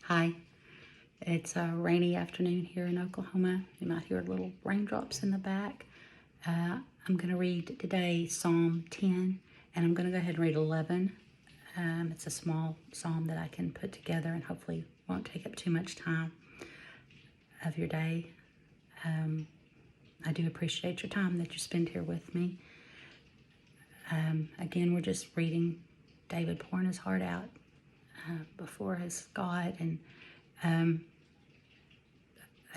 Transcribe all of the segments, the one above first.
Hi, it's a rainy afternoon here in Oklahoma. You might hear little raindrops in the back. I'm going to read today Psalm 10, and I'm going to go ahead and read 11. It's a small psalm that I can put together and hopefully won't take up too much time of your day. I do appreciate your time that you spend here with me. Again, we're just reading David pouring his heart out before his God, and I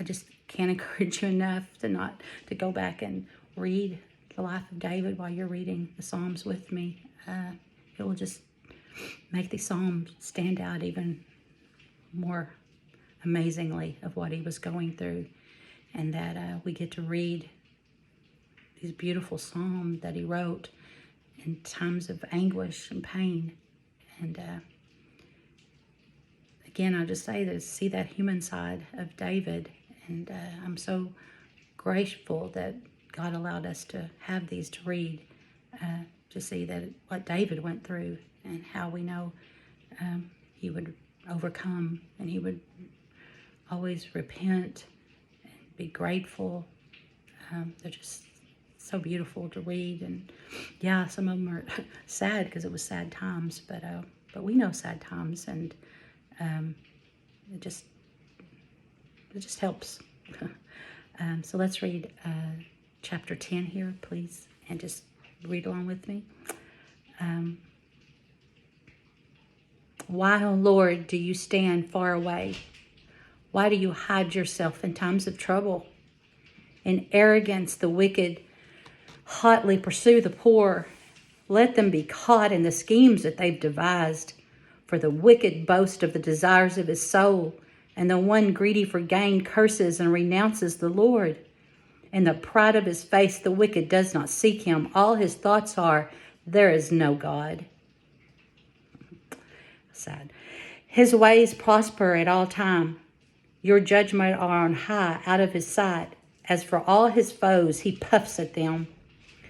just can't encourage you enough to go back and read the life of David while you're reading the Psalms with me. It will just make the Psalms stand out even more amazingly of what he was going through, and that we get to read these beautiful Psalms that he wrote in times of anguish and pain. And again, I'll just say that see that human side of David, and I'm so grateful that God allowed us to have these to read, to see that what David went through and how we know he would overcome, and he would always repent and be grateful. They're just so beautiful to read, and yeah, some of them are sad because it was sad times, but we know sad times, and it just helps. So let's read chapter 10 here, please, and just read along with me. Why, O Lord, do you stand far away? Why do you hide yourself in times of trouble? In arrogance, the wicked hotly pursue the poor. Let them be caught in the schemes that they've devised. For the wicked boast of the desires of his soul, and the one greedy for gain curses and renounces the Lord. In the pride of his face, the wicked does not seek him. All his thoughts are, there is no God. Sad. His ways prosper at all time. Your judgment are on high out of his sight. As for all his foes, he puffs at them.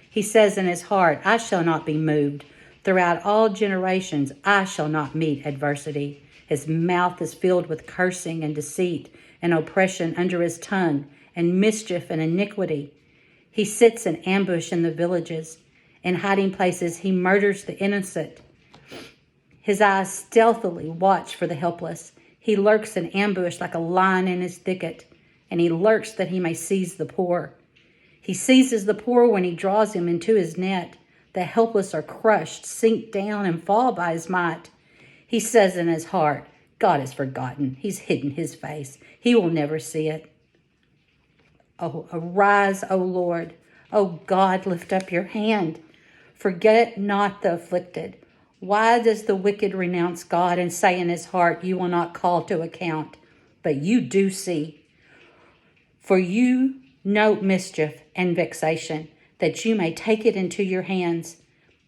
He says in his heart, I shall not be moved. Throughout all generations, I shall not meet adversity. His mouth is filled with cursing and deceit and oppression under his tongue, and mischief and iniquity. He sits in ambush in the villages. In hiding places, he murders the innocent. His eyes stealthily watch for the helpless. He lurks in ambush like a lion in his thicket, and he lurks that he may seize the poor. He seizes the poor when he draws him into his net. The helpless are crushed, sink down, and fall by his might. He says in his heart, God has forgotten. He's hidden his face. He will never see it. Oh, arise, O Lord. O God, lift up your hand. Forget not the afflicted. Why does the wicked renounce God and say in his heart, you will not call to account? But you do see. For you know mischief and vexation, that you may take it into your hands.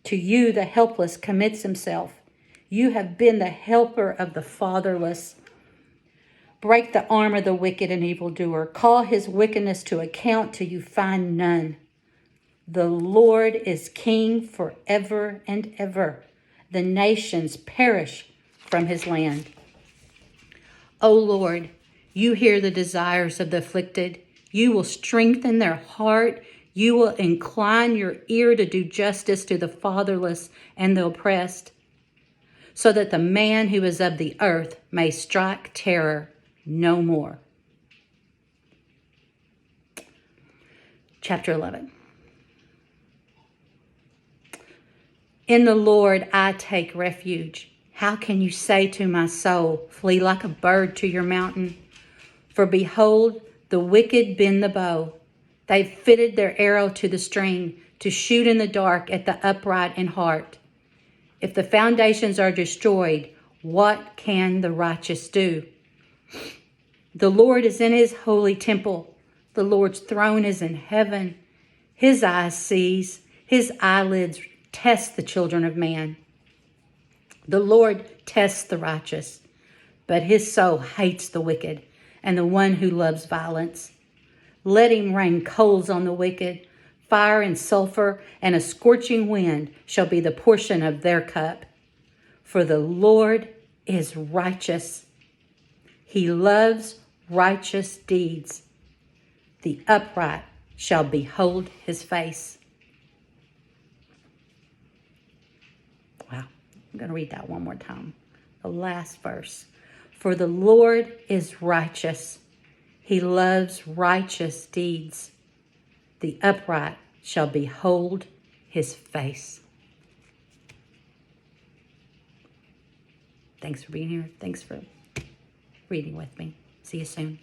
To you the helpless commits himself. You have been the helper of the fatherless. Break the arm of the wicked and evildoer. Call his wickedness to account till you find none. The Lord is king forever and ever. The nations perish from his land. O Lord, you hear the desires of the afflicted. You will strengthen their heart. You will incline your ear to do justice to the fatherless and the oppressed, so that the man who is of the earth may strike terror no more. Chapter 11. In the Lord I take refuge. How can you say to my soul, flee like a bird to your mountain? For behold, the wicked bend the bow. They've fitted their arrow to the string to shoot in the dark at the upright in heart. If the foundations are destroyed, what can the righteous do? The Lord is in his holy temple. The Lord's throne is in heaven. His eyes sees, his eyelids test the children of man. The Lord tests the righteous, but his soul hates the wicked and the one who loves violence. Let him rain coals on the wicked. Fire and sulfur and a scorching wind shall be the portion of their cup. For the Lord is righteous. He loves righteous deeds. The upright shall behold his face. Wow. I'm going to read that one more time. The last verse. For the Lord is righteous. He loves righteous deeds. The upright shall behold his face. Thanks for being here. Thanks for reading with me. See you soon.